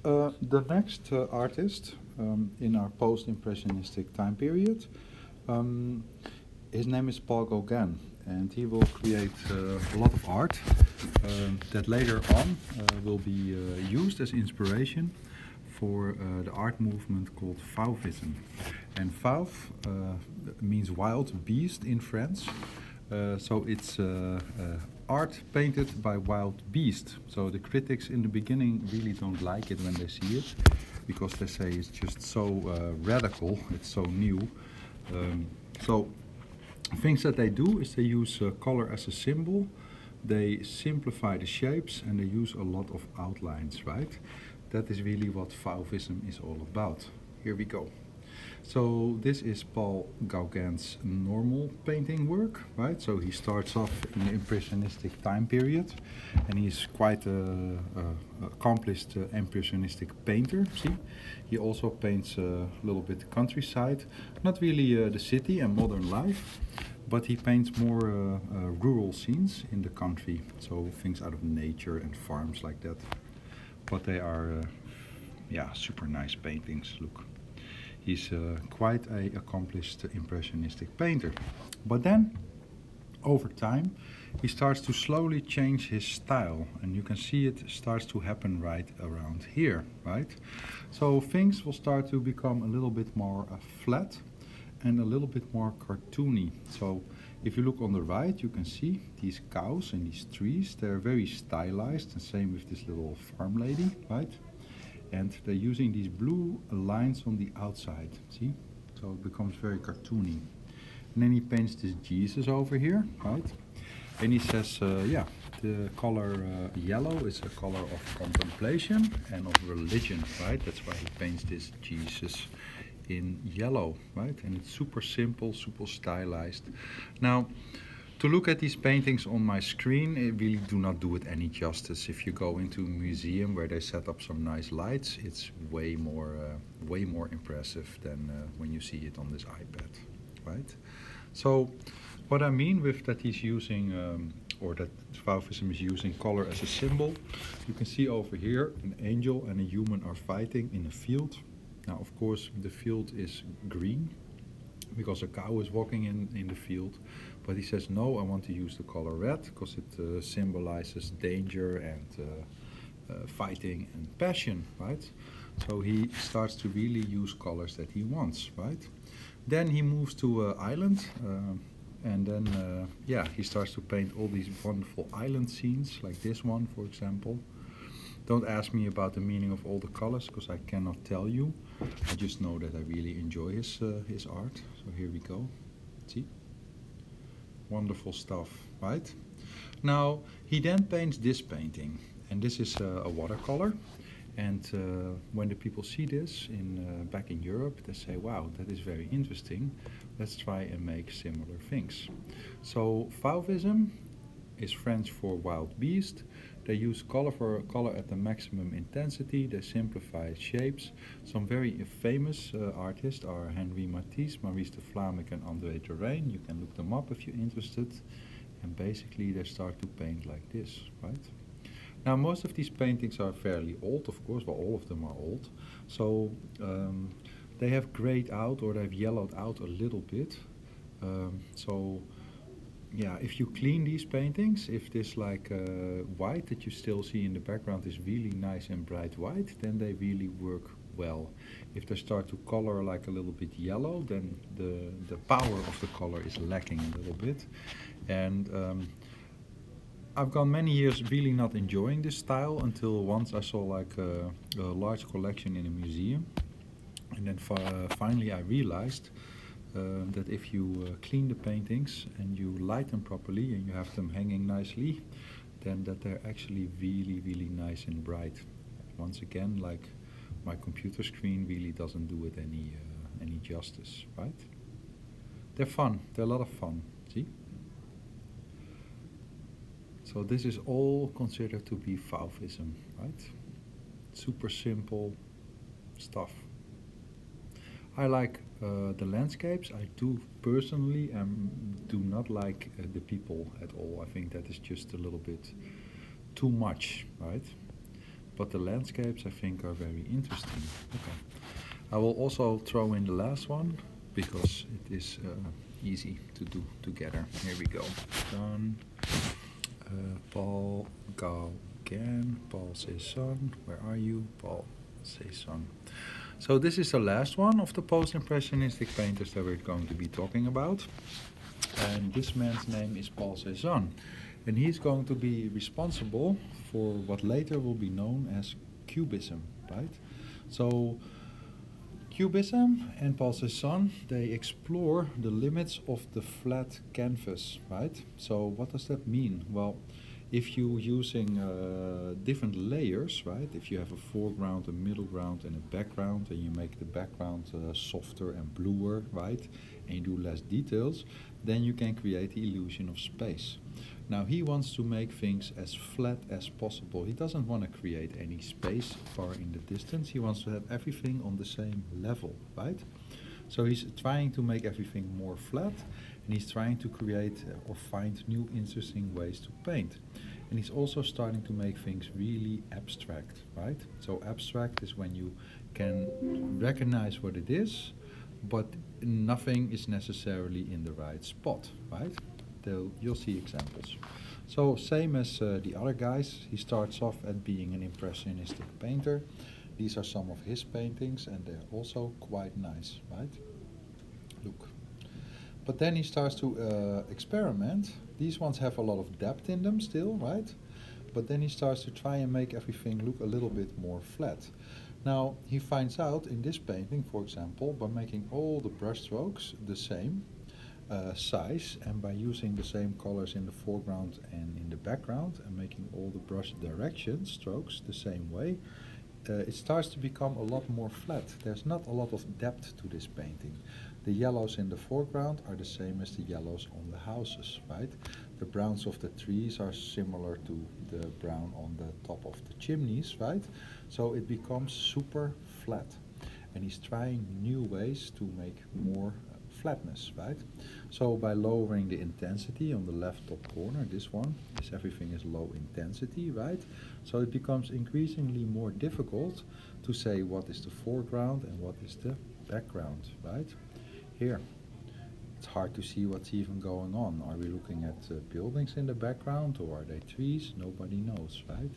The next artist in our post-impressionistic time period, um, his name is Paul Gauguin, and he will create a lot of art that later on will be used as inspiration for the art movement called Fauvism. And Fauve means wild beast in French. So it's art painted by wild beast. So the critics in the beginning really don't like it when they see it, because they say it's just so radical, it's so new. So things that they do is they use color as a symbol, they simplify the shapes, and they use a lot of outlines, right? That is really what Fauvism is all about. Here we go. So this is Paul Gauguin's normal painting work, right? So he starts off in the Impressionistic time period, and he's quite a accomplished impressionistic painter. See, he also paints a little bit the countryside, not really the city and modern life, but he paints more rural scenes in the country. So things out of nature and farms like that. But they are, yeah, super nice paintings. Look. He's quite a accomplished impressionistic painter. But then, over time, he starts to slowly change his style, and you can see it starts to happen right around here, right? So things will start to become a little bit more flat and a little bit more cartoony. So if you look on the right, you can see these cows and these trees. They're very stylized, and same with this little farm lady, right? And they're using these blue lines on the outside, see? So it becomes very cartoony. And then he paints this Jesus over here, right? And he says, yeah, the color yellow is a color of contemplation and of religion, right? That's why he paints this Jesus in yellow, right? And it's super simple, super stylized. Now, to look at these paintings on my screen, it really do not do it any justice. If you go into a museum where they set up some nice lights, it's way more impressive than when you see it on this iPad, right? So, what I mean with that he's using, or that Fauvism is using color as a symbol, you can see over here an angel and a human are fighting in a field. Now, of course, the field is green because a cow is walking in the field. But he says, no, I want to use the color red because it symbolizes danger and fighting and passion, right? So he starts to really use colors that he wants, right? Then he moves to an island, and then, yeah, he starts to paint all these wonderful island scenes, like this one, for example. Don't ask me about the meaning of all the colors, because I cannot tell you. I just know that I really enjoy his art. So here we go. See? Wonderful stuff, right? Now, he then paints this painting, and this is a watercolor. And when the people see this back in Europe, they say, wow, that is very interesting. Let's try and make similar things. So Fauvism is French for wild beast. They use color at the maximum intensity. They simplify shapes. Some very famous artists are Henri Matisse, Maurice de Vlaminck, and André Derain. You can look them up if you're interested. And basically they start to paint like this, right? Now most of these paintings are fairly old, of course, well all of them are old. So they have grayed out, or they've yellowed out a little bit. So yeah, if you clean these paintings, if this like white that you still see in the background is really nice and bright white, then they really work well. If they start to color like a little bit yellow, then the power of the color is lacking a little bit. And I've gone many years really not enjoying this style until once I saw like a large collection in a museum. And then finally I realized that if you clean the paintings and you light them properly and you have them hanging nicely, then that they're actually really nice and bright. Once again, like my computer screen really doesn't do it any justice, right? They're fun. They're a lot of fun. See? So this is all considered to be Fauvism, right? Super simple stuff. I like the landscapes. I do personally do not like the people at all. I think that is just a little bit too much, right? but the landscapes I think are very interesting. Okay. I will also throw in the last one because it is easy to do together. Here we go. Done. Paul Gauguin, Paul Cézanne. Where are you? Paul Cézanne. So this is the last one of the post-impressionistic painters that we're going to be talking about. And this man's name is Paul Cézanne. And he's going to be responsible for what later will be known as Cubism, right? So Cubism and Paul Cézanne, they explore the limits of the flat canvas, right? So what does that mean? Well, if you're using different layers, right? If you have a foreground, a middle ground, and a background, and you make the background softer and bluer, right? And you do less details, then you can create the illusion of space. Now he wants to make things as flat as possible. He doesn't want to create any space far in the distance. He wants to have everything on the same level, right? So he's trying to make everything more flat, and he's trying to create or find new interesting ways to paint. And he's also starting to make things really abstract, right? So abstract is when you can recognize what it is, but nothing is necessarily in the right spot, right? You'll see examples. So same as the other guys, he starts off at being an impressionistic painter. These are some of his paintings, and they're also quite nice, right? Look. But then he starts to experiment. These ones have a lot of depth in them still, right? But then he starts to try and make everything look a little bit more flat. Now, he finds out in this painting, for example, by making all the brush strokes the same size, and by using the same colors in the foreground and in the background, and making all the brush direction strokes the same way, it starts to become a lot more flat. There's not a lot of depth to this painting. The yellows in the foreground are the same as the yellows on the houses, right? The browns of the trees are similar to the brown on the top of the chimneys, right? So it becomes super flat. And he's trying new ways to make more flatness, right? So by lowering the intensity on the left top corner, this one, everything is low intensity, right? So it becomes increasingly more difficult to say what is the foreground and what is the background, right? Here, it's hard to see what's even going on. Are we looking at buildings in the background, or are they trees? Nobody knows, right?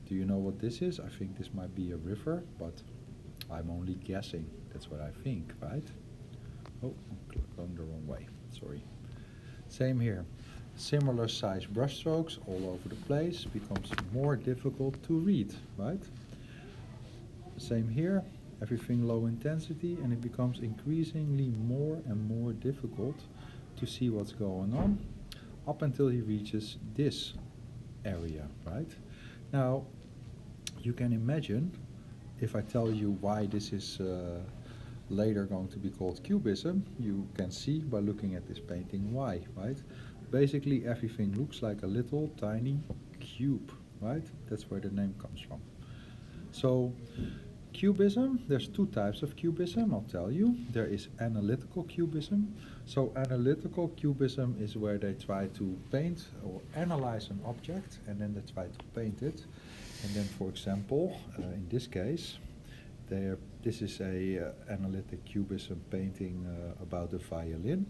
Do you know what this is? I think this might be a river, but I'm only guessing. That's what I think, right? Oh, I'm going the wrong way, sorry. Same here. Similar size brush strokes all over the place becomes more difficult to read, right? Same here. Everything low intensity, and it becomes increasingly more and more difficult to see what's going on up until he reaches this area, right? Now, you can imagine, if I tell you why this is later going to be called Cubism, you can see by looking at this painting why, right? Basically everything looks like a little tiny cube, right? That's where the name comes from. So Cubism, there's two types of Cubism, I'll tell you. There is analytical Cubism. So analytical Cubism is where they try to paint or analyze an object, and then they try to paint it. And then, for example, in this case, this is a analytic Cubism painting about the violin.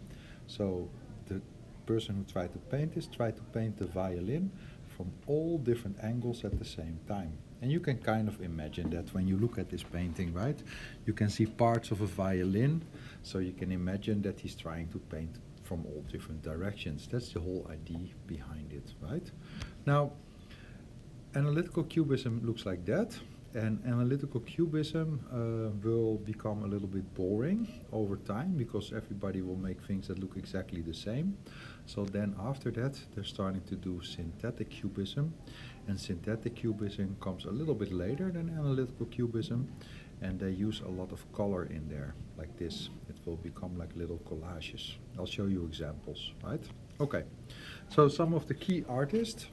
So the person who tried to paint this tried to paint the violin from all different angles at the same time. And you can kind of imagine that when you look at this painting, right? You can see parts of a violin, so you can imagine that he's trying to paint from all different directions. That's the whole idea behind it, right? Now, analytical Cubism looks like that, and analytical Cubism will become a little bit boring over time because everybody will make things that look exactly the same. So then after that, they're starting to do synthetic Cubism, and synthetic Cubism comes a little bit later than analytical Cubism, and they use a lot of color in there, like this. It will become like little collages. I'll show you examples, right? Okay, so some of the key artists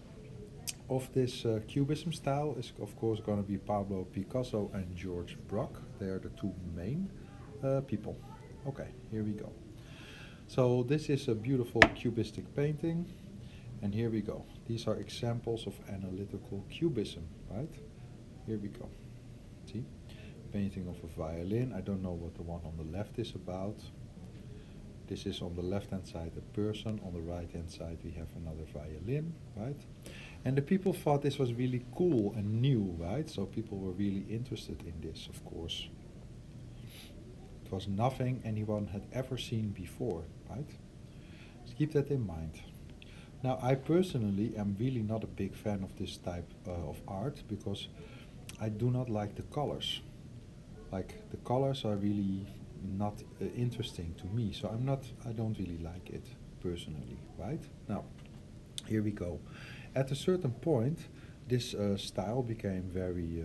of this Cubism style is of course going to be Pablo Picasso and George Braque. They are the two main people. Okay, here we go. So this is a beautiful cubistic painting, and here we go. These are examples of analytical cubism, right? Here we go. See? Painting of a violin. I don't know what the one on the left is about. This is on the left hand side a person, on the right hand side we have another violin, right? And the people thought this was really cool and new, right? So people were really interested in this, of course. It was nothing anyone had ever seen before, right? So keep that in mind. Now, I personally am really not a big fan of this type of art because I do not like the colors. Like, the colors are really not interesting to me, so I don't really like it personally, right? Now, here we go. At a certain point, this style became very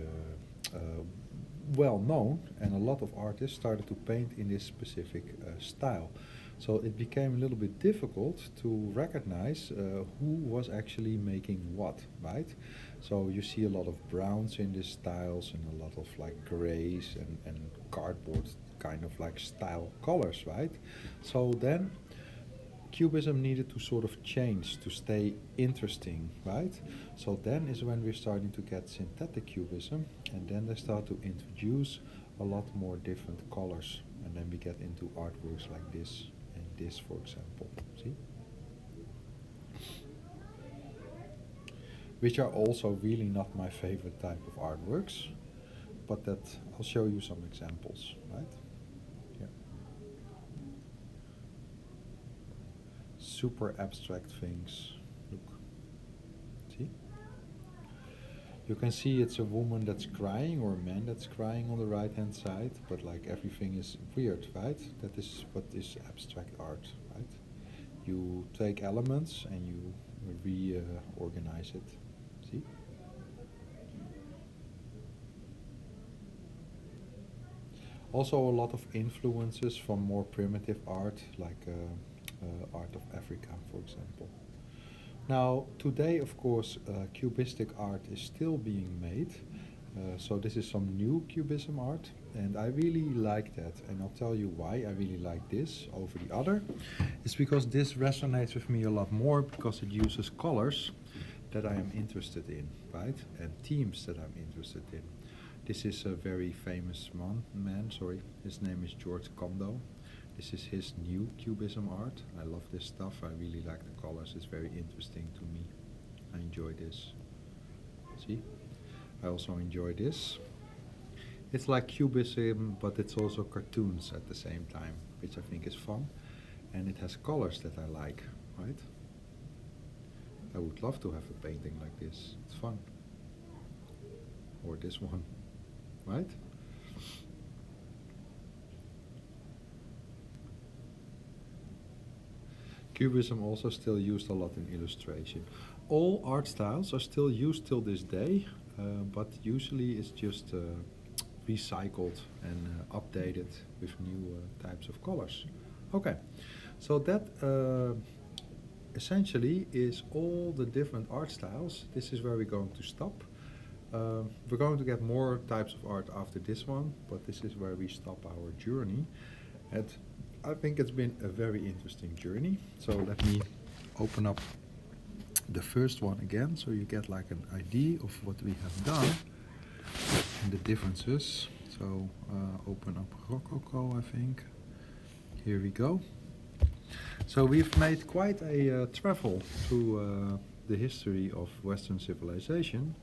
well known, and a lot of artists started to paint in this specific style. So it became a little bit difficult to recognize who was actually making what, right? So you see a lot of browns in these styles and a lot of like grays and cardboard kind of like style colors, right? So then Cubism needed to sort of change to stay interesting, right? So then is when we're starting to get synthetic Cubism, and then they start to introduce a lot more different colors, and then we get into artworks like this and this, for example. See? Which are also really not my favorite type of artworks, but that I'll show you some examples, right? Here. Super abstract things. Look. See? You can see it's a woman that's crying or a man that's crying on the right hand side, but like everything is weird, right? That is what is abstract art, right? You take elements and you reorganize it. See? Also a lot of influences from more primitive art, like art of Africa, for example. Now, today, of course, cubistic art is still being made. So this is some new cubism art, and I really like that. And I'll tell you why I really like this over the other. It's because this resonates with me a lot more because it uses colors that I am interested in, right? And themes that I'm interested in. This is a very famous man, his name is George Kondo. This is his new cubism art. I love this stuff. I really like the colors. It's very interesting to me. I enjoy this. See? I also enjoy this. It's like cubism, but it's also cartoons at the same time, which I think is fun. And it has colors that I like, right? I would love to have a painting like this. It's fun. Or this one, right? Cubism also still used a lot in illustration. All art styles are still used till this day, but usually it's just recycled and updated with new types of colors. Okay, so that essentially is all the different art styles. This is where we're going to stop. We're going to get more types of art after this one, but this is where we stop our journey. And I think it's been a very interesting journey. So let me open up the first one again, so you get like an idea of what we have done and the differences. So open up Rococo, I think. Here we go. So we've made quite a travel through the history of Western civilization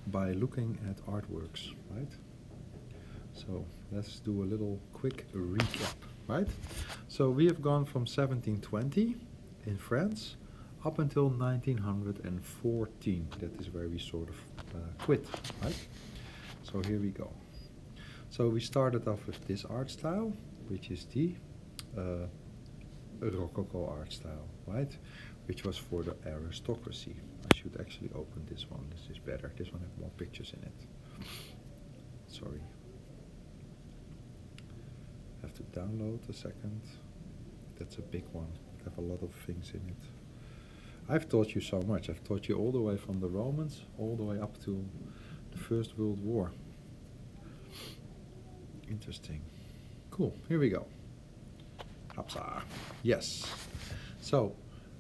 by looking at artworks, right? So let's do a little quick recap, right? So we have gone from 1720 in France up until 1914. That is where we sort of quit, right? So here we go. So we started off with this art style, which is the Rococo art style, right? Which was for the aristocracy. I should actually open this one. This is better. This one has more pictures in it. Sorry. Have to download a second. That's a big one. I have a lot of things in it. I've taught you so much. I've taught you all the way from the Romans, all the way up to the First World War. Interesting. Cool. Here we go. Hopsa. Yes. So,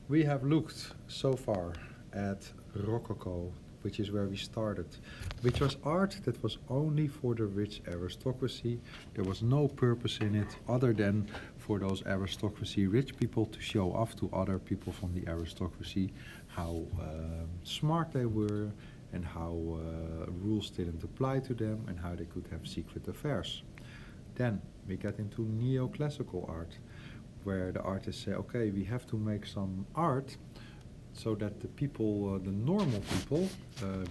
we have looked so far at Rococo which is where we started, which was art that was only for the rich aristocracy. There was no purpose in it other than for those aristocracy rich people to show off to other people from the aristocracy how smart they were and how rules didn't apply to them and how they could have secret affairs. Then we get into neoclassical art, where the artists say, okay, we have to make some art so that the people, the normal people,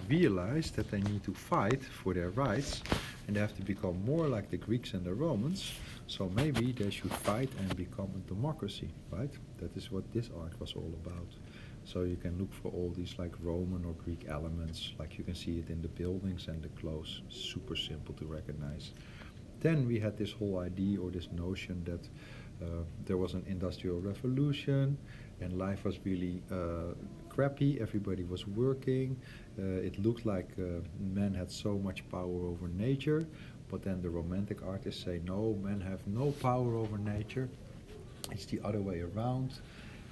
realize that they need to fight for their rights and they have to become more like the Greeks and the Romans. So maybe they should fight and become a democracy, right? That is what this art was all about. So you can look for all these like Roman or Greek elements, like you can see it in the buildings and the clothes. Super simple to recognize. Then we had this whole idea or this notion that there was an industrial revolution and life was really crappy. Everybody was working. It looked like men had so much power over nature. But then the romantic artists say, no, men have no power over nature. It's the other way around.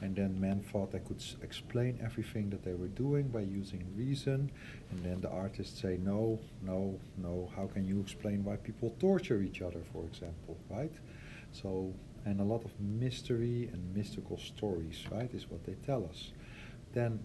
And then men thought they could explain everything that they were doing by using reason. And then the artists say, no, no, no, how can you explain why people torture each other, for example, right? So, and a lot of mystery and mystical stories, right, is what they tell us. Then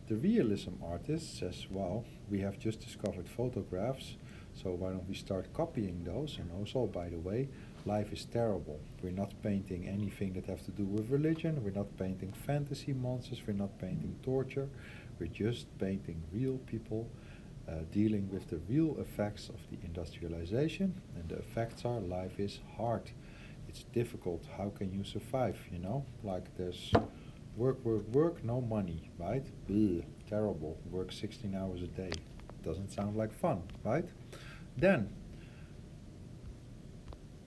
the realism artist says, well, we have just discovered photographs, so why don't we start copying those? And also, by the way, life is terrible. We're not painting anything that has to do with religion. We're not painting fantasy monsters. We're not painting torture. We're just painting real people dealing with the real effects of the industrialization. And the effects are life is hard. It's difficult. How can you survive? You know, like there's work, work, work, no money, right? Ugh, terrible. Work 16 hours a day. Doesn't sound like fun, right? Then,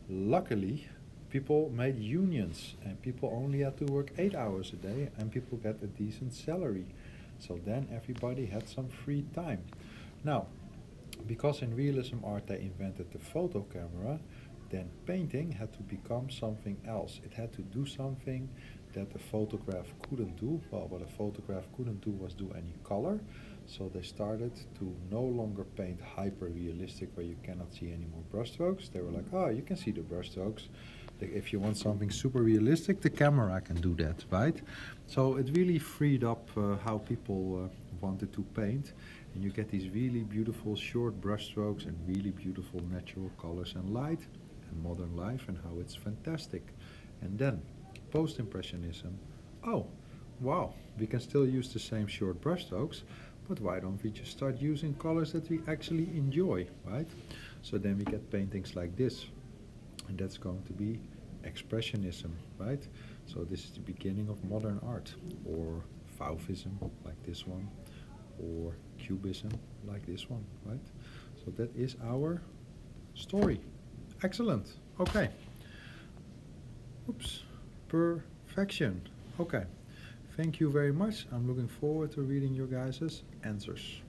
luckily, people made unions and people only had to work 8 hours a day and people get a decent salary. So then everybody had some free time. Now, because in realism art they invented the photo camera, then painting had to become something else. It had to do something that a photograph couldn't do. Well, what a photograph couldn't do was do any color. So they started to no longer paint hyper-realistic where you cannot see any more brushstrokes. They were like, oh, you can see the brushstrokes. If you want something super realistic, the camera can do that, right? So it really freed up how people wanted to paint. And you get these really beautiful short brushstrokes and really beautiful natural colors and light and modern life and how it's fantastic. And then Post Impressionism. Oh, wow, we can still use the same short brushstrokes, but why don't we just start using colors that we actually enjoy, right? So then we get paintings like this, and that's going to be Expressionism, right? So this is the beginning of modern art, or Fauvism, like this one, or Cubism, like this one, right? So that is our story. Excellent. Okay. Oops. Perfection. Okay. Thank you very much. I'm looking forward to reading your guys' answers.